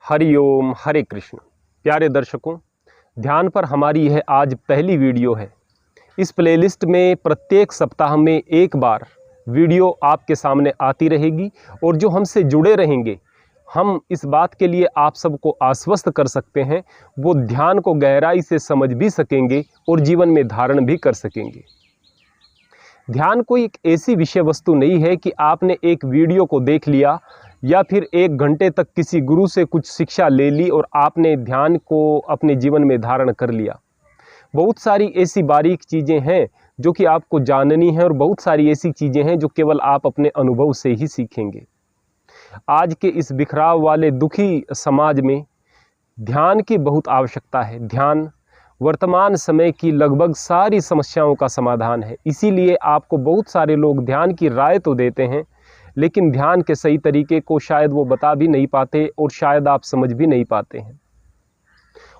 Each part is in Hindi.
हरिओम हरे कृष्ण। प्यारे दर्शकों, ध्यान पर हमारी यह आज पहली वीडियो है। इस प्लेलिस्ट में प्रत्येक सप्ताह में एक बार वीडियो आपके सामने आती रहेगी और जो हमसे जुड़े रहेंगे, हम इस बात के लिए आप सबको आश्वस्त कर सकते हैं, वो ध्यान को गहराई से समझ भी सकेंगे और जीवन में धारण भी कर सकेंगे। ध्यान कोई एक ऐसी विषय वस्तु नहीं है कि आपने एक वीडियो को देख लिया या फिर 1 घंटे तक किसी गुरु से कुछ शिक्षा ले ली और आपने ध्यान को अपने जीवन में धारण कर लिया। बहुत सारी ऐसी बारीक चीज़ें हैं जो कि आपको जाननी है और बहुत सारी ऐसी चीज़ें हैं जो केवल आप अपने अनुभव से ही सीखेंगे। आज के इस बिखराव वाले दुखी समाज में ध्यान की बहुत आवश्यकता है। ध्यान वर्तमान समय की लगभग सारी समस्याओं का समाधान है। इसीलिए आपको बहुत सारे लोग ध्यान की राय तो देते हैं, लेकिन ध्यान के सही तरीके को शायद वो बता भी नहीं पाते और शायद आप समझ भी नहीं पाते हैं।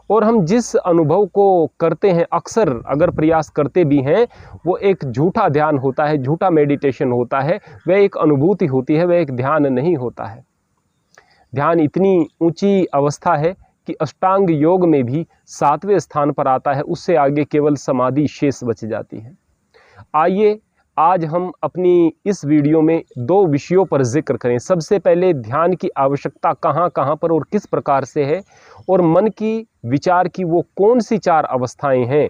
और हम जिस अनुभव को करते हैं, अक्सर अगर प्रयास करते भी हैं, वो एक झूठा ध्यान होता है, झूठा मेडिटेशन होता है। वह एक अनुभूति होती है, वह एक ध्यान नहीं होता है। ध्यान इतनी ऊंची अवस्था है कि अष्टांग योग में भी 7वें स्थान पर आता है। उससे आगे केवल समाधि शेष बच जाती है। आइए आज हम अपनी इस वीडियो में 2 विषयों पर जिक्र करें। सबसे पहले ध्यान की आवश्यकता कहाँ कहाँ पर और किस प्रकार से है, और मन की विचार की वो कौन सी 4 अवस्थाएं हैं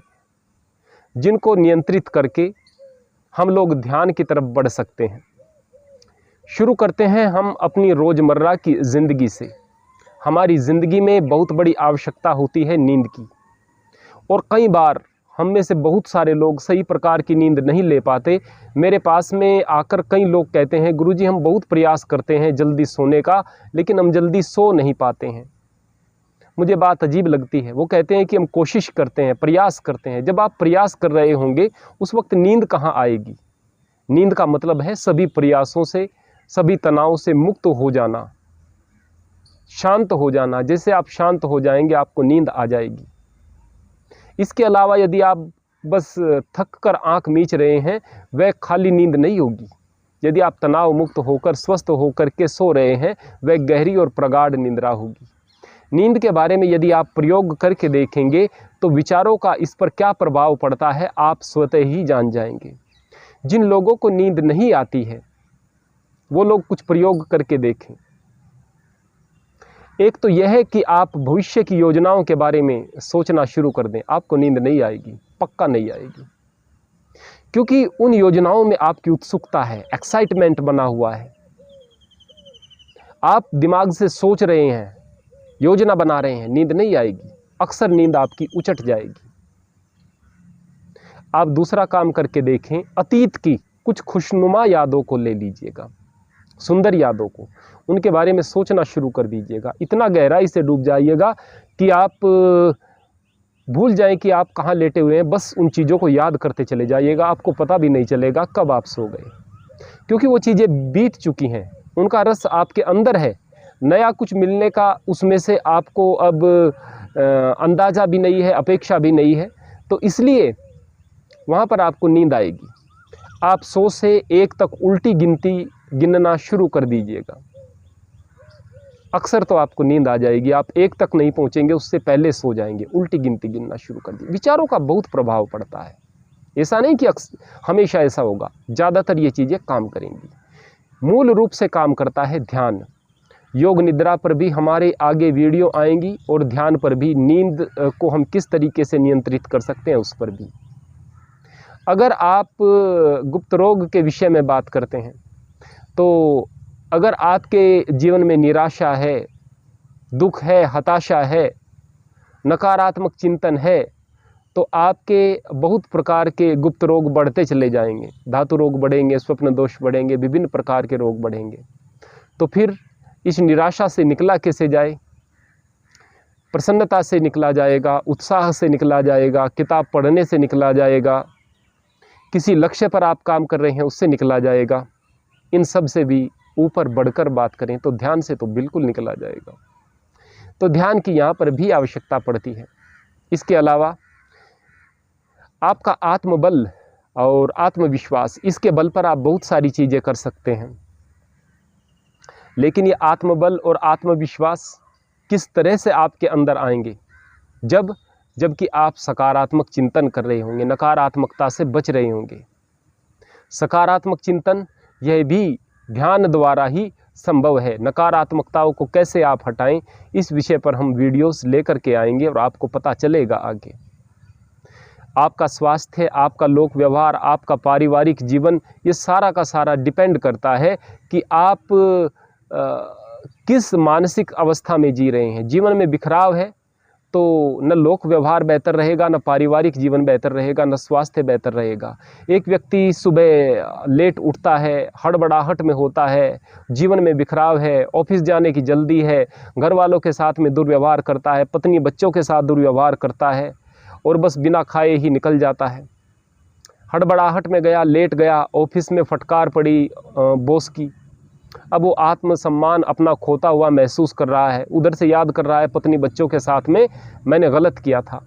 जिनको नियंत्रित करके हम लोग ध्यान की तरफ बढ़ सकते हैं। शुरू करते हैं हम अपनी रोज़मर्रा की ज़िंदगी से। हमारी ज़िंदगी में बहुत बड़ी आवश्यकता होती है नींद की, और कई बार हम में से बहुत सारे लोग सही प्रकार की नींद नहीं ले पाते। मेरे पास में आकर कई लोग कहते हैं, गुरुजी हम बहुत प्रयास करते हैं जल्दी सोने का, लेकिन हम जल्दी सो नहीं पाते हैं। मुझे बात अजीब लगती है। वो कहते हैं कि हम कोशिश करते हैं, प्रयास करते हैं। जब आप प्रयास कर रहे होंगे उस वक्त नींद कहाँ आएगी? नींद का मतलब है सभी प्रयासों से, सभी तनाव से मुक्त हो जाना, शांत हो जाना। जैसे आप शांत हो जाएंगे आपको नींद आ जाएगी। इसके अलावा यदि आप बस थक कर आँख मीच रहे हैं, वह खाली नींद नहीं होगी। यदि आप तनाव मुक्त होकर स्वस्थ होकर के सो रहे हैं, वह गहरी और प्रगाढ़ निंद्रा होगी। नींद के बारे में यदि आप प्रयोग करके देखेंगे तो विचारों का इस पर क्या प्रभाव पड़ता है आप स्वतः ही जान जाएंगे। जिन लोगों को नींद नहीं आती है वो लोग कुछ प्रयोग करके देखें। एक तो यह है कि आप भविष्य की योजनाओं के बारे में सोचना शुरू कर दें। आपको नींद नहीं आएगी, पक्का नहीं आएगी, क्योंकि उन योजनाओं में आपकी उत्सुकता है, एक्साइटमेंट बना हुआ है। आप दिमाग से सोच रहे हैं, योजना बना रहे हैं, नींद नहीं आएगी। अक्सर नींद आपकी उचट जाएगी। आप दूसरा काम करके देखें, अतीत की कुछ खुशनुमा यादों को ले लीजिएगा, सुंदर यादों को, उनके बारे में सोचना शुरू कर दीजिएगा। इतना गहराई से डूब जाइएगा कि आप भूल जाएं कि आप कहाँ लेटे हुए हैं। बस उन चीज़ों को याद करते चले जाइएगा। आपको पता भी नहीं चलेगा कब आप सो गए, क्योंकि वो चीज़ें बीत चुकी हैं, उनका रस आपके अंदर है। नया कुछ मिलने का उसमें से आपको अब अंदाज़ा भी नहीं है, अपेक्षा भी नहीं है। तो इसलिए वहाँ पर आपको नींद आएगी। आप 100 से 1 तक उल्टी गिनती गिनना शुरू कर दीजिएगा। अक्सर तो आपको नींद आ जाएगी। आप 1 तक नहीं पहुंचेंगे, उससे पहले सो जाएंगे। उल्टी गिनती गिनना शुरू कर दीजिए। विचारों का बहुत प्रभाव पड़ता है। ऐसा नहीं कि हमेशा ऐसा होगा, ज़्यादातर ये चीज़ें काम करेंगी। मूल रूप से काम करता है ध्यान। योग निद्रा पर भी हमारे आगे वीडियो आएंगी, और ध्यान पर भी, नींद को हम किस तरीके से नियंत्रित कर सकते हैं उस पर भी। अगर आप गुप्त रोग के विषय में बात करते हैं, तो अगर आपके जीवन में निराशा है, दुख है, हताशा है, नकारात्मक चिंतन है, तो आपके बहुत प्रकार के गुप्त रोग बढ़ते चले जाएंगे। धातु रोग बढ़ेंगे, स्वप्न दोष बढ़ेंगे, विभिन्न प्रकार के रोग बढ़ेंगे। तो फिर इस निराशा से निकला कैसे जाए? प्रसन्नता से निकला जाएगा, उत्साह से निकला जाएगा, किताब पढ़ने से निकला जाएगा, किसी लक्ष्य पर आप काम कर रहे हैं उससे निकला जाएगा। इन सब से भी ऊपर बढ़कर बात करें तो ध्यान से तो बिल्कुल निकला जाएगा। तो ध्यान की यहाँ पर भी आवश्यकता पड़ती है। इसके अलावा आपका आत्मबल और आत्मविश्वास, इसके बल पर आप बहुत सारी चीज़ें कर सकते हैं। लेकिन ये आत्मबल और आत्मविश्वास किस तरह से आपके अंदर आएंगे? जबकि आप सकारात्मक चिंतन कर रहे होंगे, नकारात्मकता से बच रहे होंगे। सकारात्मक चिंतन यह भी ध्यान द्वारा ही संभव है। नकारात्मकताओं को कैसे आप हटाएं, इस विषय पर हम वीडियोस लेकर के आएंगे और आपको पता चलेगा आगे। आपका स्वास्थ्य, आपका लोक व्यवहार, आपका पारिवारिक जीवन, ये सारा का सारा डिपेंड करता है कि आप किस मानसिक अवस्था में जी रहे हैं। जीवन में बिखराव है तो न लोक व्यवहार बेहतर रहेगा, न पारिवारिक जीवन बेहतर रहेगा, न स्वास्थ्य बेहतर रहेगा। एक व्यक्ति सुबह लेट उठता है, हड़बड़ाहट में होता है, जीवन में बिखराव है, ऑफिस जाने की जल्दी है, घर वालों के साथ में दुर्व्यवहार करता है, पत्नी बच्चों के साथ दुर्व्यवहार करता है और बस बिना खाए ही निकल जाता है। हड़बड़ाहट में गया, लेट गया, ऑफिस में फटकार पड़ी बॉस की, अब वो आत्मसम्मान अपना खोता हुआ महसूस कर रहा है। उधर से याद कर रहा है पत्नी बच्चों के साथ में मैंने गलत किया था।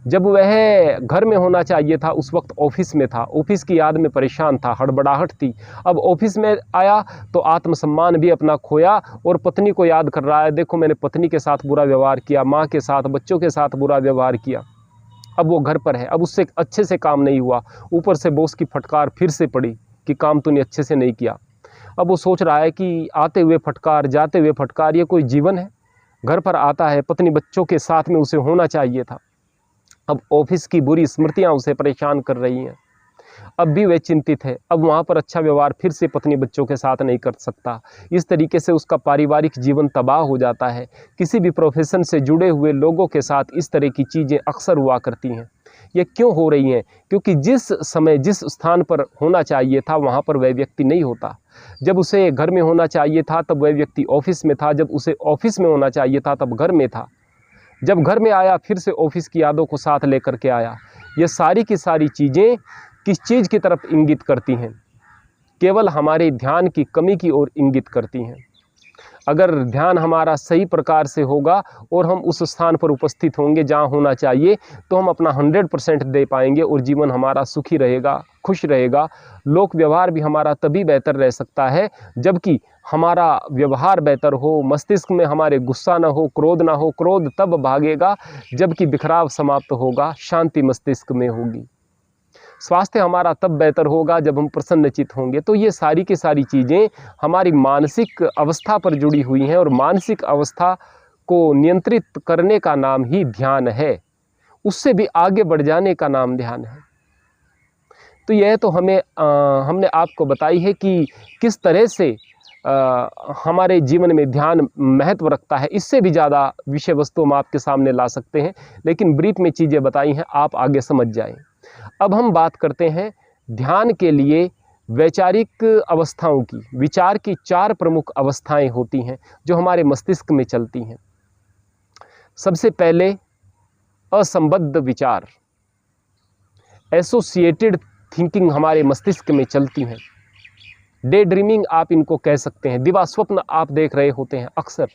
जब वह घर में होना चाहिए था उस वक्त ऑफिस में था, ऑफिस की याद में परेशान था, हड़बड़ाहट थी। अब ऑफिस में आया तो आत्मसम्मान भी अपना खोया और पत्नी को याद कर रहा है, देखो मैंने पत्नी के साथ बुरा व्यवहार किया, माँ के साथ, बच्चों के साथ बुरा व्यवहार किया। अब वो घर पर है, अब उससे अच्छे से काम नहीं हुआ, ऊपर से बॉस की फटकार फिर से पड़ी कि काम तूने अच्छे से नहीं किया। अब वो सोच रहा है कि आते हुए फटकार, जाते हुए फटकार, ये कोई जीवन है? घर पर आता है, पत्नी बच्चों के साथ में उसे होना चाहिए था। अब ऑफिस की बुरी स्मृतियां उसे परेशान कर रही हैं। अब भी वह चिंतित है, अब वहाँ पर अच्छा व्यवहार फिर से पत्नी बच्चों के साथ नहीं कर सकता। इस तरीके से उसका पारिवारिक जीवन तबाह हो जाता है। किसी भी प्रोफेशन से जुड़े हुए लोगों के साथ इस तरह की चीज़ें अक्सर हुआ करती हैं। ये क्यों हो रही हैं? क्योंकि जिस समय, जिस स्थान पर होना चाहिए था वहाँ पर वह व्यक्ति नहीं होता। जब उसे घर में होना चाहिए था तब वह व्यक्ति ऑफिस में था, जब उसे ऑफिस में होना चाहिए था तब घर में था, जब घर में आया फिर से ऑफिस की यादों को साथ लेकर के आया। ये सारी की सारी चीज़ें किस चीज़ की तरफ इंगित करती हैं? केवल हमारे ध्यान की कमी की ओर इंगित करती हैं। अगर ध्यान हमारा सही प्रकार से होगा और हम उस स्थान पर उपस्थित होंगे जहाँ होना चाहिए, तो हम अपना 100% दे पाएंगे और जीवन हमारा सुखी रहेगा, खुश रहेगा। लोक व्यवहार भी हमारा तभी बेहतर रह सकता है जबकि हमारा व्यवहार बेहतर हो, मस्तिष्क में हमारे गुस्सा ना हो, क्रोध ना हो। क्रोध तब भागेगा जबकि बिखराव समाप्त होगा, शांति मस्तिष्क में होगी। स्वास्थ्य हमारा तब बेहतर होगा जब हम प्रसन्नचित होंगे। तो ये सारी की सारी चीज़ें हमारी मानसिक अवस्था पर जुड़ी हुई हैं और मानसिक अवस्था को नियंत्रित करने का नाम ही ध्यान है। उससे भी आगे बढ़ जाने का नाम ध्यान है। तो यह तो हमने आपको बताई है कि किस तरह से हमारे जीवन में ध्यान महत्व रखता है। इससे भी ज़्यादा विषय वस्तु हम आपके सामने ला सकते हैं, लेकिन ब्रीफ में चीज़ें बताई हैं, आप आगे समझ जाएं। अब हम बात करते हैं ध्यान के लिए वैचारिक अवस्थाओं की। विचार की 4 प्रमुख अवस्थाएं होती हैं जो हमारे मस्तिष्क में चलती हैं। सबसे पहले असंबद्ध विचार, एसोसिएटेड थिंकिंग हमारे मस्तिष्क में चलती हैं। डे ड्रीमिंग आप इनको कह सकते हैं। दिवा स्वप्न आप देख रहे होते हैं। अक्सर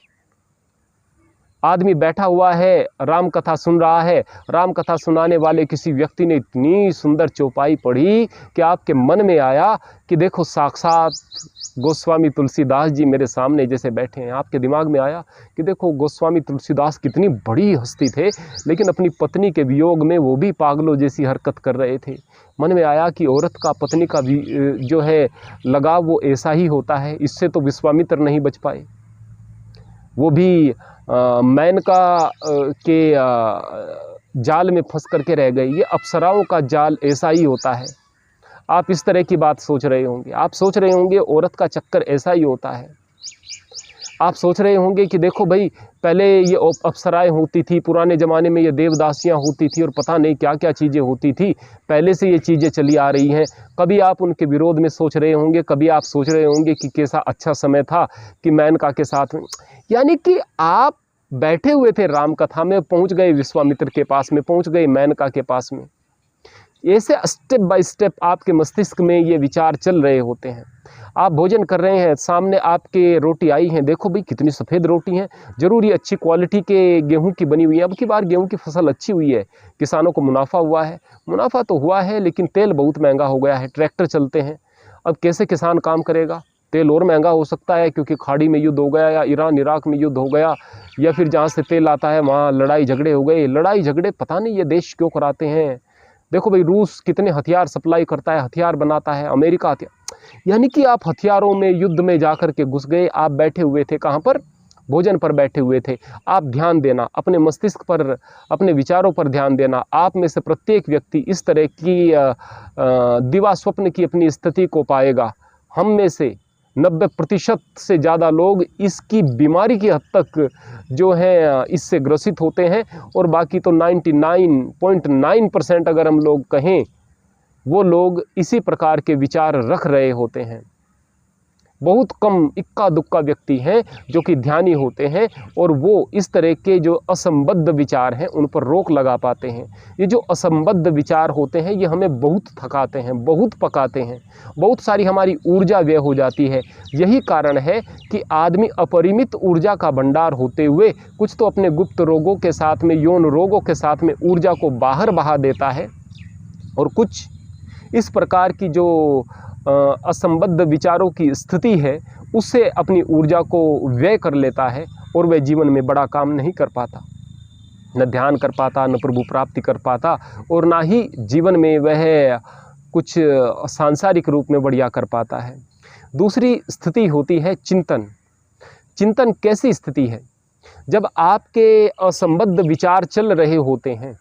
आदमी बैठा हुआ है, राम कथा सुन रहा है, राम कथा सुनाने वाले किसी व्यक्ति ने इतनी सुंदर चौपाई पढ़ी कि आपके मन में आया कि देखो साक्षात गोस्वामी तुलसीदास जी मेरे सामने जैसे बैठे हैं। आपके दिमाग में आया कि देखो गोस्वामी तुलसीदास कितनी बड़ी हस्ती थे, लेकिन अपनी पत्नी के वियोग में वो भी पागलों जैसी हरकत कर रहे थे। मन में आया कि औरत का पत्नी का भी जो है लगाव वो ऐसा ही होता है, इससे तो विश्वामित्र नहीं बच पाए, वो भी मेनका के जाल में फंस करके रह गए। ये अप्सराओं का जाल ऐसा ही होता है। आप इस तरह की बात सोच रहे होंगे। आप सोच रहे होंगे औरत का चक्कर ऐसा ही होता है। आप सोच रहे होंगे कि देखो भाई, पहले ये अप्सराएं होती थी, पुराने ज़माने में ये देवदासियां होती थी और पता नहीं क्या क्या चीज़ें होती थी। पहले से ये चीज़ें चली आ रही हैं। कभी आप उनके विरोध में सोच रहे होंगे, कभी आप सोच रहे होंगे कि कैसा अच्छा समय था कि मेनका के साथ में, यानी कि आप बैठे हुए थे राम कथा में, पहुँच गए विश्वामित्र के पास में, पहुँच गए मेनका के पास में। ऐसे स्टेप बाय स्टेप आपके मस्तिष्क में ये विचार चल रहे होते हैं। आप भोजन कर रहे हैं, सामने आपके रोटी आई हैं, देखो भाई कितनी सफ़ेद रोटी हैं, ज़रूर ये अच्छी क्वालिटी के गेहूं की बनी हुई है। अब की बार गेहूं की फसल अच्छी हुई है, किसानों को मुनाफा हुआ है। मुनाफा तो हुआ है लेकिन तेल बहुत महंगा हो गया है, ट्रैक्टर चलते हैं, अब कैसे किसान काम करेगा। तेल और महंगा हो सकता है क्योंकि खाड़ी में युद्ध हो गया, या ईरान इराक में युद्ध हो गया, या फिर जहाँ से तेल आता है वहाँ लड़ाई झगड़े हो गए। लड़ाई झगड़े पता नहीं ये देश क्यों कराते हैं। देखो भाई, रूस कितने हथियार सप्लाई करता है, हथियार बनाता है, अमेरिका हथियार, यानी कि आप हथियारों में युद्ध में जा कर के घुस गए। आप बैठे हुए थे कहाँ पर? भोजन पर बैठे हुए थे। आप ध्यान देना, अपने मस्तिष्क पर, अपने विचारों पर ध्यान देना। आप में से प्रत्येक व्यक्ति इस तरह की दिवा स्वप्न की अपनी स्थिति को पाएगा। हम में से 90% से ज़्यादा लोग इसकी बीमारी की हद तक जो है इससे ग्रसित होते हैं, और बाकी तो 99.9% अगर हम लोग कहें, वो लोग इसी प्रकार के विचार रख रहे होते हैं। बहुत कम इक्का दुक्का व्यक्ति हैं जो कि ध्यानी होते हैं, और वो इस तरह के जो असंबद्ध विचार हैं उन पर रोक लगा पाते हैं। ये जो असंबद्ध विचार होते हैं ये हमें बहुत थकाते हैं, बहुत पकाते हैं, बहुत सारी हमारी ऊर्जा व्यय हो जाती है। यही कारण है कि आदमी अपरिमित ऊर्जा का भंडार होते हुए कुछ तो अपने गुप्त रोगों के साथ में, यौन रोगों के साथ में ऊर्जा को बाहर बहा देता है, और कुछ इस प्रकार की जो असंबद्ध विचारों की स्थिति है उससे अपनी ऊर्जा को व्यय कर लेता है, और वह जीवन में बड़ा काम नहीं कर पाता, न ध्यान कर पाता, न प्रभु प्राप्ति कर पाता, और ना ही जीवन में वह कुछ सांसारिक रूप में बढ़िया कर पाता है। दूसरी स्थिति होती है चिंतन। चिंतन कैसी स्थिति है? जब आपके असंबद्ध विचार चल रहे होते हैं,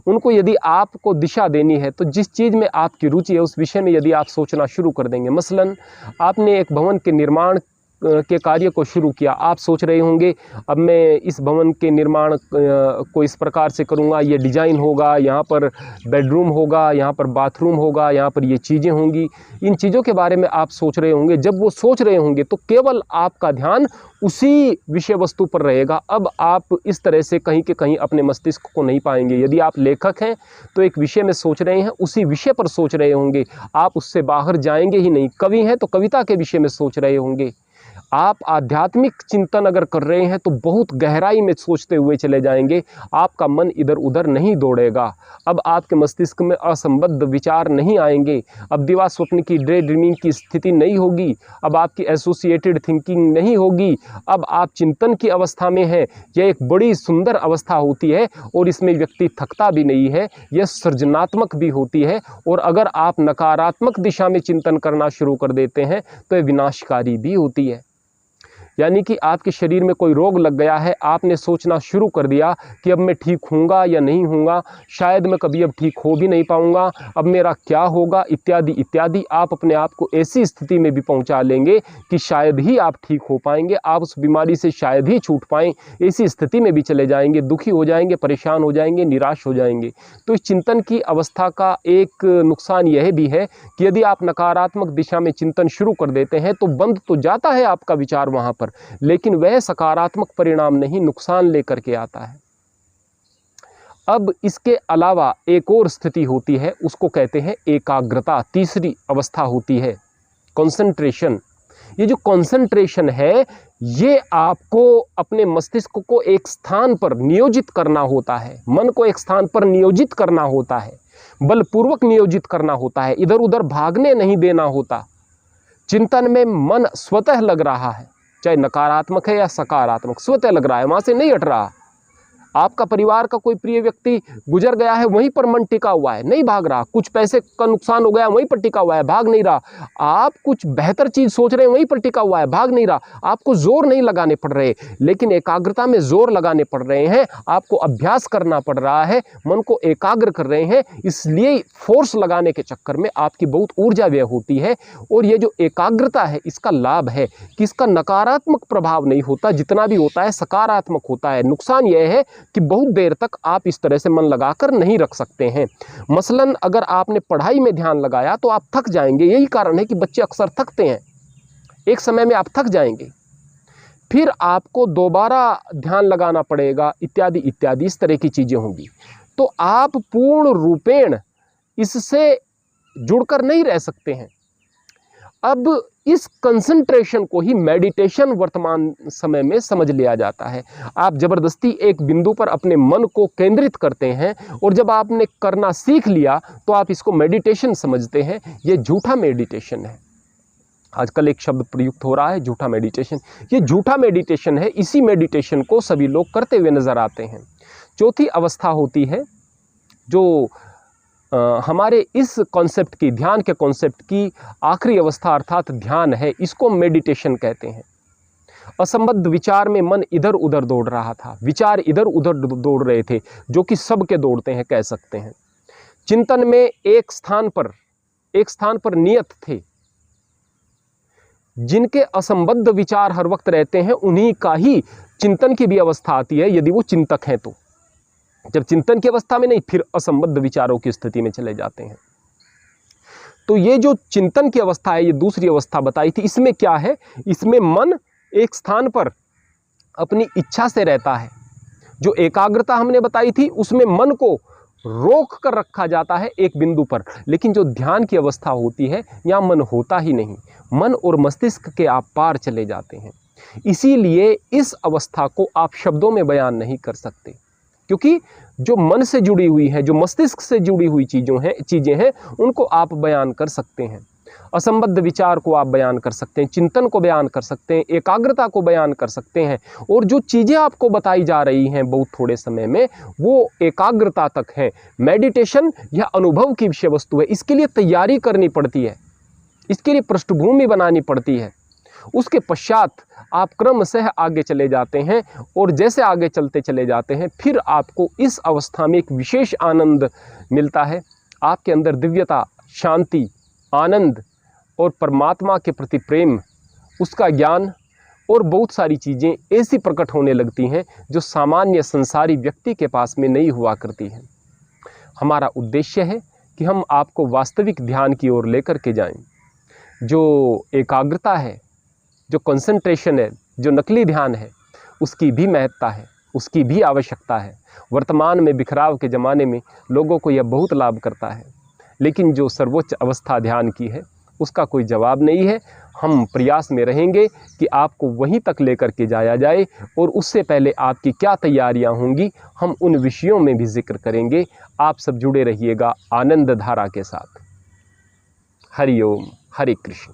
उनको यदि आपको दिशा देनी है तो जिस चीज़ में आपकी रुचि है उस विषय में यदि आप सोचना शुरू कर देंगे। मसलन आपने एक भवन के निर्माण के कार्य को शुरू किया। आप सोच रहे होंगे अब मैं इस भवन के निर्माण को इस प्रकार से करूँगा, ये डिज़ाइन होगा, यहाँ पर बेडरूम होगा, यहाँ पर बाथरूम होगा, यहाँ पर ये चीज़ें होंगी। इन चीज़ों के बारे में आप सोच रहे होंगे। जब वो सोच रहे होंगे तो केवल आपका ध्यान उसी विषय वस्तु पर रहेगा। अब आप इस तरह से कहीं के कहीं अपने मस्तिष्क को नहीं पाएंगे। यदि आप लेखक हैं तो एक विषय में सोच रहे हैं, उसी विषय पर सोच रहे होंगे, आप उससे बाहर जाएंगे ही नहीं। कवि हैं तो कविता के विषय में सोच रहे होंगे। आप आध्यात्मिक चिंतन अगर कर रहे हैं तो बहुत गहराई में सोचते हुए चले जाएंगे, आपका मन इधर उधर नहीं दौड़ेगा। अब आपके मस्तिष्क में असंबद्ध विचार नहीं आएंगे। अब दिवा स्वप्न की डे ड्रीमिंग की स्थिति नहीं होगी। अब आपकी एसोसिएटेड थिंकिंग नहीं होगी। अब आप चिंतन की अवस्था में हैं। यह एक बड़ी सुंदर अवस्था होती है, और इसमें व्यक्ति थकता भी नहीं है, यह सृजनात्मक भी होती है। और अगर आप नकारात्मक दिशा में चिंतन करना शुरू कर देते हैं तो यह विनाशकारी भी होती है। यानी कि आपके शरीर में कोई रोग लग गया है, आपने सोचना शुरू कर दिया कि अब मैं ठीक होऊंगा या नहीं होऊंगा, शायद मैं कभी अब ठीक हो भी नहीं पाऊंगा, अब मेरा क्या होगा, इत्यादि इत्यादि। आप अपने आप को ऐसी स्थिति में भी पहुंचा लेंगे कि शायद ही आप ठीक हो पाएंगे, आप उस बीमारी से शायद ही छूट पाएं। ऐसी स्थिति में भी चले जाएंगे, दुखी हो जाएंगे, परेशान हो जाएंगे, निराश हो जाएंगे। तो इस चिंतन की अवस्था का एक नुकसान यह भी है कि यदि आप नकारात्मक दिशा में चिंतन शुरू कर देते हैं तो बंद तो जाता है आपका विचार वहां पर, लेकिन वह सकारात्मक परिणाम नहीं, नुकसान लेकर के आता है। अब इसके अलावा एक और स्थिति होती है, उसको कहते हैं एकाग्रता। तीसरी अवस्था होती है कंसंट्रेशन। ये जो कंसंट्रेशन है, ये आपको अपने मस्तिष्क को एक स्थान पर नियोजित करना होता है, मन को एक स्थान पर नियोजित करना होता है, बलपूर्वक नियोजित करना होता है, इधर उधर भागने नहीं देना होता। चिंतन में मन स्वतः लग रहा है, चाहे नकारात्मक है या सकारात्मक, स्वतः लग रहा है, वहां से नहीं हट रहा। आपका परिवार का कोई प्रिय व्यक्ति गुजर गया है, वहीं पर मन टिका हुआ है, नहीं भाग रहा। कुछ पैसे का नुकसान हो गया, वहीं पर टिका हुआ है, भाग नहीं रहा। आप कुछ बेहतर चीज सोच रहे हैं, वहीं पर टिका हुआ है, भाग नहीं रहा। आपको जोर नहीं लगाने पड़ रहे, लेकिन एकाग्रता में जोर लगाने पड़ रहे हैं। आपको अभ्यास करना पड़ रहा है, मन को एकाग्र कर रहे हैं, इसलिए फोर्स लगाने के चक्कर में आपकी बहुत ऊर्जा व्यय होती है। और ये जो एकाग्रता है, इसका लाभ है कि इसका नकारात्मक प्रभाव नहीं होता, जितना भी होता है सकारात्मक होता है। नुकसान यह है कि बहुत देर तक आप इस तरह से मन लगाकर नहीं रख सकते हैं। मसलन अगर आपने पढ़ाई में ध्यान लगाया तो आप थक जाएंगे। यही कारण है कि बच्चे अक्सर थकते हैं, एक समय में आप थक जाएंगे, फिर आपको दोबारा ध्यान लगाना पड़ेगा, इत्यादि इत्यादि, इस तरह की चीजें होंगी। तो आप पूर्ण रूपेण इससे जुड़कर नहीं रह सकते हैं। अब इस कंसंट्रेशन को ही मेडिटेशन वर्तमान समय में समझ लिया जाता है। आप जबरदस्ती एक बिंदु पर अपने मन को केंद्रित करते हैं, और जब आपने करना सीख लिया तो आप इसको मेडिटेशन समझते हैं। ये झूठा मेडिटेशन है। आजकल एक शब्द प्रयुक्त हो रहा है, झूठा मेडिटेशन। ये झूठा मेडिटेशन है। इसी मेडिटेशन को सभी लोग करते हुए नज़र आते हैं। चौथी अवस्था होती है जो हमारे इस कॉन्सेप्ट की, ध्यान के कॉन्सेप्ट की आखिरी अवस्था अर्थात ध्यान है, इसको मेडिटेशन कहते हैं। असंबद्ध विचार में मन इधर उधर दौड़ रहा था, विचार इधर उधर दौड़ रहे थे, जो कि सबके दौड़ते हैं, कह सकते हैं। चिंतन में एक स्थान पर नियत थे। जिनके असंबद्ध विचार हर वक्त रहते हैं, उन्हीं का ही चिंतन की भी अवस्था आती है, यदि वो चिंतक हैं तो। जब चिंतन की अवस्था में नहीं, फिर असंबद्ध विचारों की स्थिति में चले जाते हैं। तो ये जो चिंतन की अवस्था है, ये दूसरी अवस्था बताई थी। इसमें क्या है? इसमें मन एक स्थान पर अपनी इच्छा से रहता है। जो एकाग्रता हमने बताई थी, उसमें मन को रोक कर रखा जाता है एक बिंदु पर। लेकिन जो ध्यान की अवस्था होती है, यहाँ मन होता ही नहीं, मन और मस्तिष्क के आप पार चले जाते हैं। इसीलिए इस अवस्था को आप शब्दों में बयान नहीं कर सकते, क्योंकि जो मन से जुड़ी हुई है, जो मस्तिष्क से जुड़ी हुई चीज़ें हैं, उनको आप बयान कर सकते हैं। असंबद्ध विचार को आप बयान कर सकते हैं, चिंतन को बयान कर सकते हैं, एकाग्रता को बयान कर सकते हैं। और जो चीज़ें आपको बताई जा रही हैं बहुत थोड़े समय में, वो एकाग्रता तक हैं। मेडिटेशन यह अनुभव की विषय वस्तु है। इसके लिए तैयारी करनी पड़ती है, इसके लिए पृष्ठभूमि बनानी पड़ती है। उसके पश्चात आप क्रमशः आगे चले जाते हैं, और जैसे आगे चलते चले जाते हैं, फिर आपको इस अवस्था में एक विशेष आनंद मिलता है। आपके अंदर दिव्यता, शांति, आनंद और परमात्मा के प्रति प्रेम, उसका ज्ञान और बहुत सारी चीज़ें ऐसी प्रकट होने लगती हैं जो सामान्य संसारी व्यक्ति के पास में नहीं हुआ करती हैं। हमारा उद्देश्य है कि हम आपको वास्तविक ध्यान की ओर लेकर के जाएं। जो एकाग्रता है, जो कंसंट्रेशन है, जो नकली ध्यान है, उसकी भी महत्ता है, उसकी भी आवश्यकता है। वर्तमान में बिखराव के ज़माने में लोगों को यह बहुत लाभ करता है, लेकिन जो सर्वोच्च अवस्था ध्यान की है, उसका कोई जवाब नहीं है। हम प्रयास में रहेंगे कि आपको वहीं तक लेकर के जाया जाए, और उससे पहले आपकी क्या तैयारियां होंगी, हम उन विषयों में भी जिक्र करेंगे। आप सब जुड़े रहिएगा आनंद धारा के साथ। हरि ओम, हरे कृष्ण।